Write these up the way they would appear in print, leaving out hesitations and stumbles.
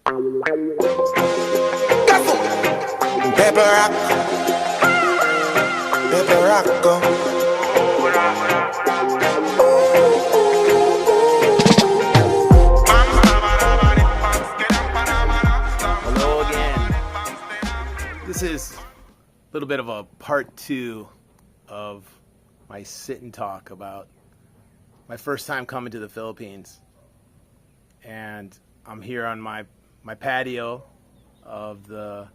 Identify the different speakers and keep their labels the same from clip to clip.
Speaker 1: Pepper rock, pepper rock, go.
Speaker 2: Hello again. This is a little bit of a part 2 of my sit and talk about my first time coming to the Philippines. And I'm here on my patio of the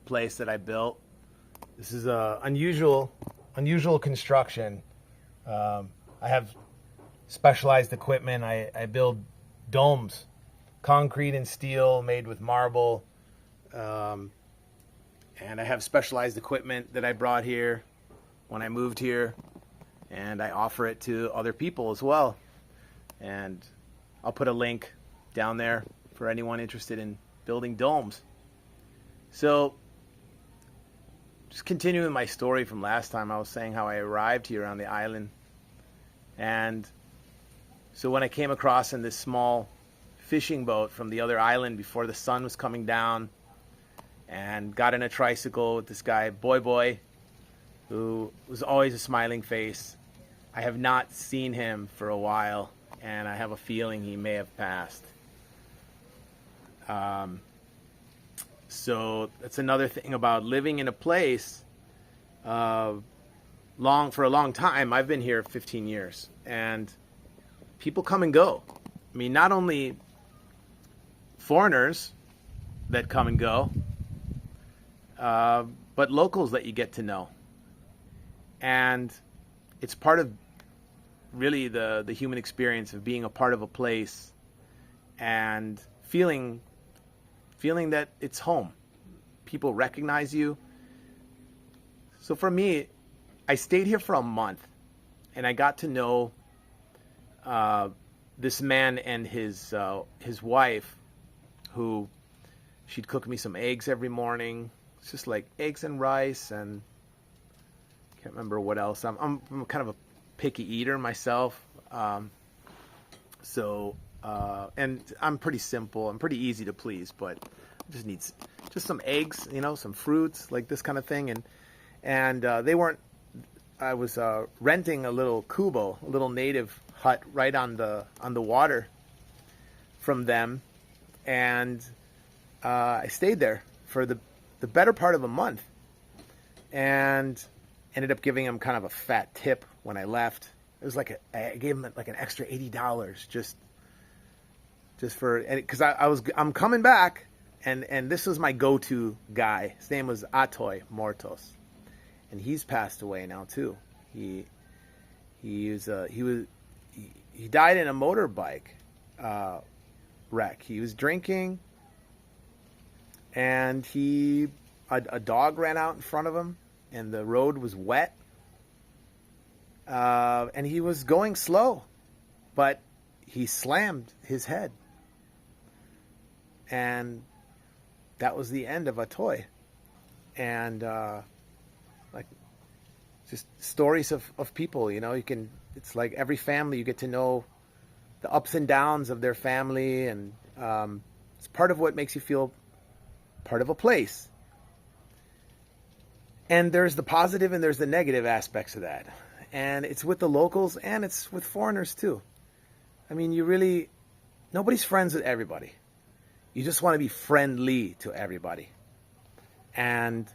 Speaker 2: place that I built. This is a unusual construction. I have specialized equipment. I build domes, concrete and steel made with marble. And I have specialized equipment that I brought here when I moved here, and I offer it to other people as well. And I'll put a link down there for anyone interested in building domes. So, just continuing my story from last time, I was saying how I arrived here on the island. And so when I came across in this small fishing boat from the other island before the sun was coming down, and got in a tricycle with this guy, Boy, who was always a smiling face. I have not seen him for a while, and I have a feeling he may have passed. So that's another thing about living in a place for a long time. I've been here 15 years, and people come and go. I mean, not only foreigners that come and go, but locals that you get to know. And it's part of really the human experience of being a part of a place and feeling that it's home. People recognize you. So for me, I stayed here for a month, and I got to know this man and his wife, who she'd cook me some eggs every morning. It's just like eggs and rice, and can't remember what else. I'm kind of a picky eater myself, and I'm pretty simple. I'm pretty easy to please, but I just need just some eggs, some fruits, like this kind of thing. And they weren't. I was renting a little kubo, a little native hut right on the water from them, and I stayed there for the better part of a month, and ended up giving him kind of a fat tip when I left. It was like I gave him like an extra $80 just for, because I'm coming back, and this was my go-to guy. His name was Atoy Mortos, and he's passed away now too. He died in a motorbike wreck. He was drinking, and a dog ran out in front of him, and the road was wet, and he was going slow, but he slammed his head, and that was the end of a toy. And like, just stories of people, it's like every family, you get to know the ups and downs of their family, and it's part of what makes you feel part of a place. And there's the positive and there's the negative aspects of that. And it's with the locals and it's with foreigners too. I mean, nobody's friends with everybody. You just want to be friendly to everybody. And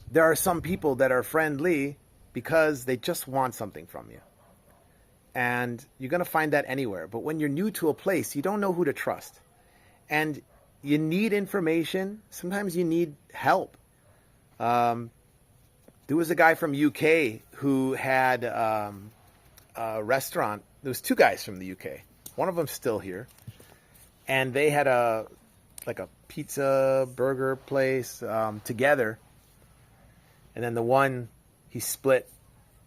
Speaker 2: there are some people that are friendly because they just want something from you. And you're going to find that anywhere. But when you're new to a place, you don't know who to trust. And you need information. Sometimes you need help. There was a guy from UK who had a restaurant. There was 2 guys from the UK. One of them's still here. And they had a pizza burger place together. And then the one, he split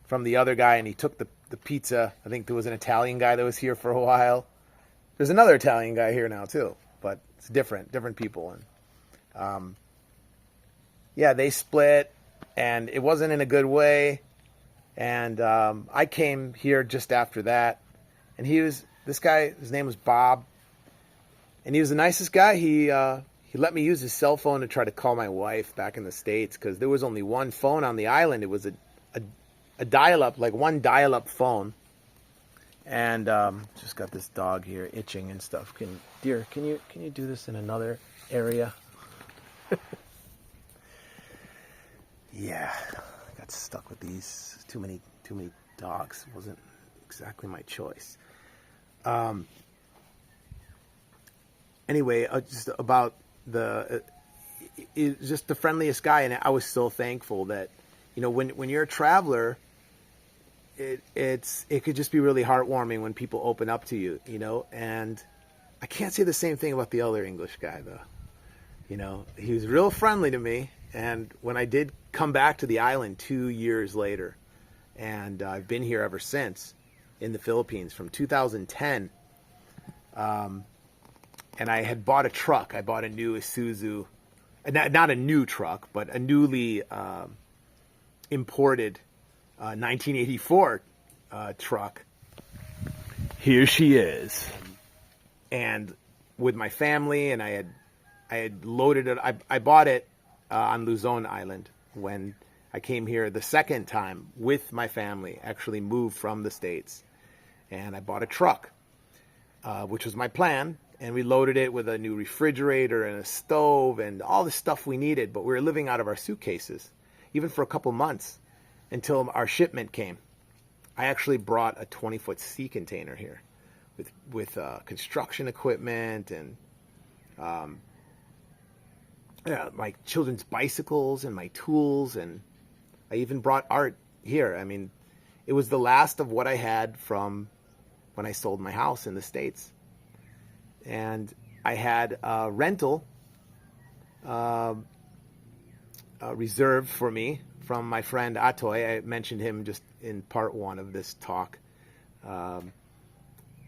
Speaker 2: from the other guy, and he took the pizza. I think there was an Italian guy that was here for a while. There's another Italian guy here now too, but it's different people. And they split, and it wasn't in a good way. And I came here just after that, and this guy, his name was Bob. And he was the nicest guy. He let me use his cell phone to try to call my wife back in the States because there was only one phone on the island. It was a dial-up, like one dial-up phone. And just got this dog here itching and stuff. Dear, can you do this in another area? Yeah, I got stuck with these. Too many dogs. Wasn't exactly my choice. Anyway, just about just the friendliest guy, and I was so thankful that, when you're a traveler, it could just be really heartwarming when people open up to you, and I can't say the same thing about the other English guy though. He was real friendly to me, and when I did come back to the island 2 years later, and I've been here ever since in the Philippines from 2010, and I had bought a truck. I bought a new Isuzu, not a new truck, but a newly imported 1984 truck. Here she is. And with my family, and I had loaded it. I bought it on Luzon Island when I came here the second time with my family, actually moved from the States. And I bought a truck, which was my plan. And we loaded it with a new refrigerator and a stove and all the stuff we needed. But we were living out of our suitcases, even for a couple months, until our shipment came. I actually brought a 20-foot sea container here with construction equipment and my children's bicycles and my tools. And I even brought art here. I mean, it was the last of what I had from when I sold my house in the States. And I had a rental reserved for me from my friend Atoy. I mentioned him just in part one of this talk.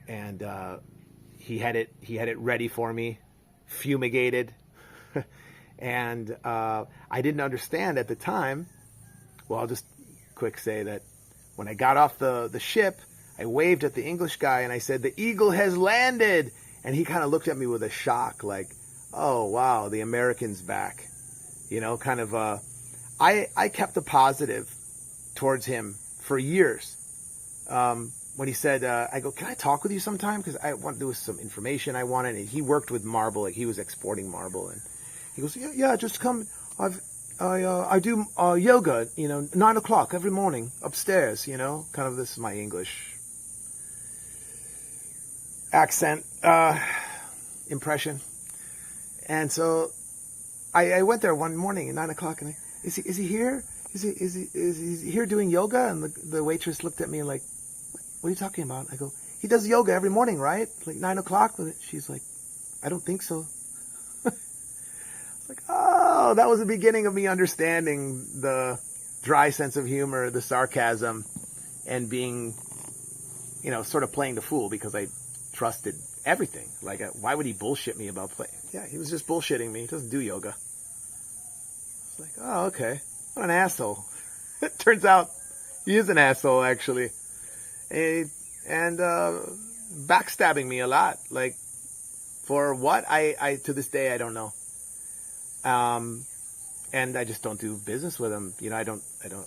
Speaker 2: And he had it ready for me, fumigated. And I didn't understand at the time. Well, I'll just quick say that when I got off the ship, I waved at the English guy and I said, "The Eagle has landed." And he kind of looked at me with a shock, like, "Oh, wow, the American's back." Kind of, I kept a positive towards him for years. When he said, I go, "Can I talk with you sometime? Because there was some information I wanted." And he worked with marble, like he was exporting marble. And he goes, yeah, just come. I do yoga, 9 o'clock every morning upstairs, kind of, this is my English accent impression. And so I went there one morning at 9 o'clock, and is he here? Is he here doing yoga? And the waitress looked at me like, "What are you talking about?" I go, "He does yoga every morning, right? Like 9 o'clock?" She's like, "I don't think so." It's like, oh, that was the beginning of me understanding the dry sense of humor, the sarcasm, and being, sort of playing the fool because I trusted everything. Like, why would he bullshit me about playing? Yeah, he was just bullshitting me. He doesn't do yoga. It's like, oh, okay. What an asshole. It turns out he is an asshole, actually. And backstabbing me a lot. Like, for what? I to this day, I don't know. And I just don't do business with him. I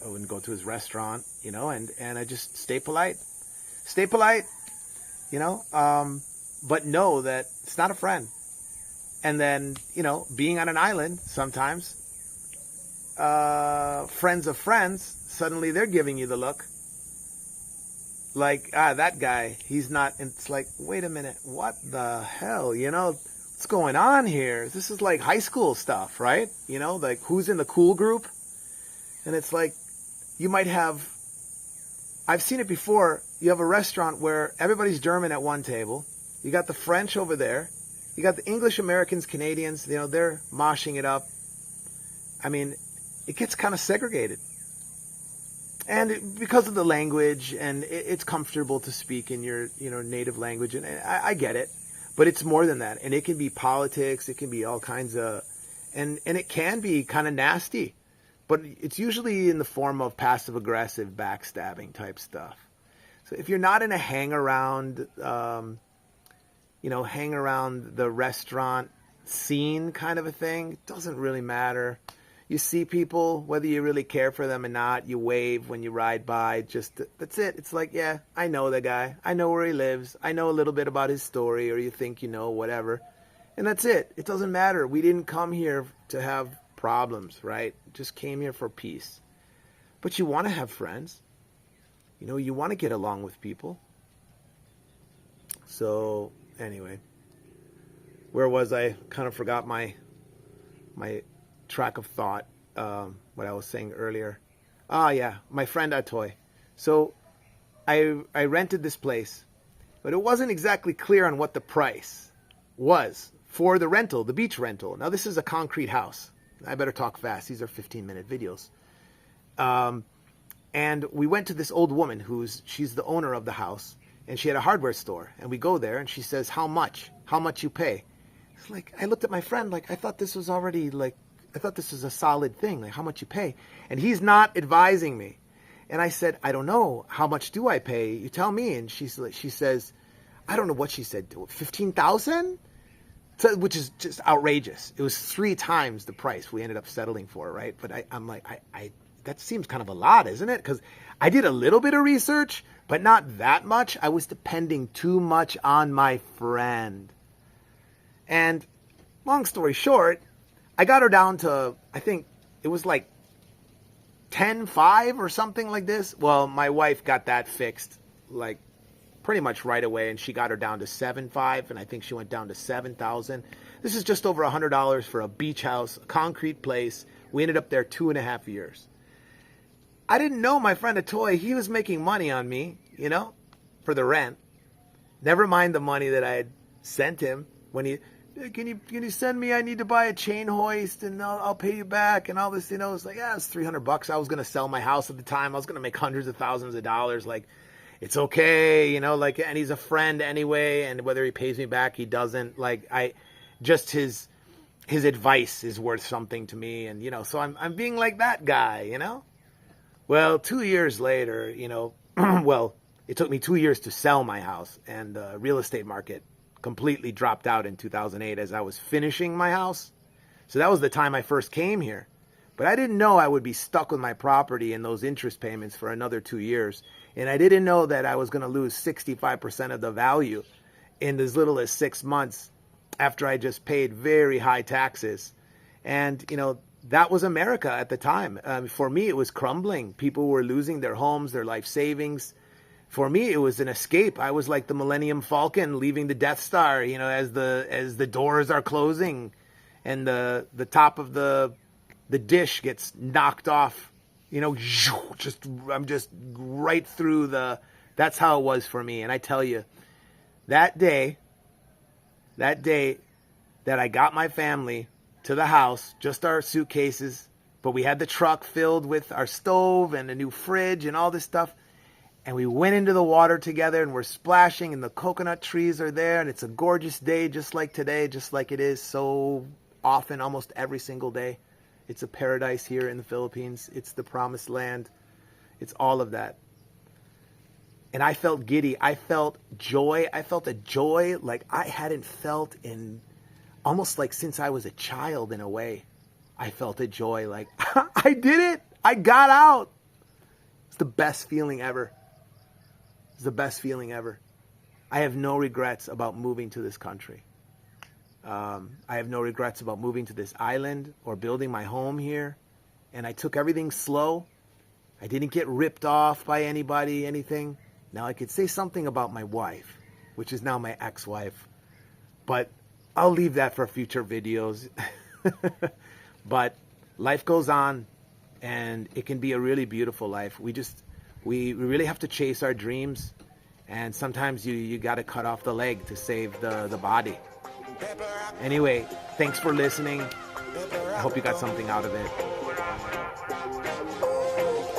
Speaker 2: wouldn't go to his restaurant, and I just stay polite. But know that it's not a friend. And then, being on an island, sometimes, friends of friends, suddenly they're giving you the look. Like, that guy, he's not, and it's like, wait a minute, what the hell, what's going on here? This is like high school stuff, right? Like, who's in the cool group? And it's like, you might have, I've seen it before, you have a restaurant where everybody's German at one table, you got the French over there, you got the English, Americans, Canadians, they're moshing it up. I mean, it gets kind of segregated. And because of the language, and it's comfortable to speak in your, native language, and I get it, but it's more than that. And it can be politics, it can be all kinds of, and it can be kind of nasty, but it's usually in the form of passive-aggressive, backstabbing type stuff. So if you're not in a hang-around, hang around the restaurant scene kind of a thing. It doesn't really matter. You see people, whether you really care for them or not, you wave when you ride by. That's it. It's like, yeah, I know the guy. I know where he lives. I know a little bit about his story, or you think you know, whatever. And that's it. It doesn't matter. We didn't come here to have problems, right? Just came here for peace. But you want to have friends. You want to get along with people. So, anyway, where was I? Kind of forgot my track of thought, what I was saying earlier. Yeah, my friend Atoy. So I rented this place, but it wasn't exactly clear on what the price was for the rental, the beach rental. Now, this is a concrete house. I better talk fast. These are 15-minute videos. And we went to this old woman she's the owner of the house, and she had a hardware store. And we go there, and she says, how much? How much you pay? It's like, I looked at my friend like, I thought this was a solid thing, like how much you pay. And he's not advising me. And I said, I don't know. How much do I pay? You tell me. And she says, I don't know what she said, 15,000? Which is just outrageous. It was 3 times the price we ended up settling for, right? But I'm like, that seems kind of a lot, isn't it? Because I did a little bit of research, but not that much. I was depending too much on my friend. And long story short, I got her down to, I think it was like 10.5 or something like this. Well, my wife got that fixed like pretty much right away, and she got her down to 7.5, and I think she went down to 7,000. This is just over $100 for a beach house, a concrete place. We ended up there 2.5 years. I didn't know my friend Atoy, he was making money on me, for the rent. Never mind the money that I had sent him when he, can you send me, I need to buy a chain hoist and I'll pay you back and all this, it's like, yeah, it's $300. I was going to sell my house at the time. I was going to make hundreds of thousands of dollars. Like, it's okay, and he's a friend anyway. And whether he pays me back, he doesn't, his advice is worth something to me. And, so I'm being like that guy, Well, 2 years later, it took me 2 years to sell my house, and the real estate market completely dropped out in 2008 as I was finishing my house. So that was the time I first came here. But I didn't know I would be stuck with my property and those interest payments for another 2 years. And I didn't know that I was going to lose 65% of the value in as little as 6 months after I just paid very high taxes. And, that was America at the time. For me, it was crumbling. People were losing their homes, their life savings. For me, it was an escape. I was like the Millennium Falcon leaving the Death Star, as the doors are closing and the top of the dish gets knocked off, I'm just right through that's how it was for me. And I tell you, that day that I got my family to the house, just our suitcases, but we had the truck filled with our stove and a new fridge and all this stuff. And we went into the water together and we're splashing and the coconut trees are there and it's a gorgeous day just like today, just like it is so often, almost every single day. It's a paradise here in the Philippines. It's the promised land. It's all of that. And I felt giddy. I felt joy. I felt a joy like I hadn't felt in almost like since I was a child in a way. I felt a joy like, I did it. I got out. It's the best feeling ever. It's the best feeling ever. I have no regrets about moving to this country. I have no regrets about moving to this island or building my home here. And I took everything slow. I didn't get ripped off by anybody, anything. Now I could say something about my wife, which is now my ex-wife. But I'll leave that for future videos. But life goes on, and it can be a really beautiful life. We really have to chase our dreams, and sometimes you got to cut off the leg to save the body. Anyway, thanks for listening. I hope you got something out of it.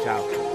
Speaker 2: Ciao.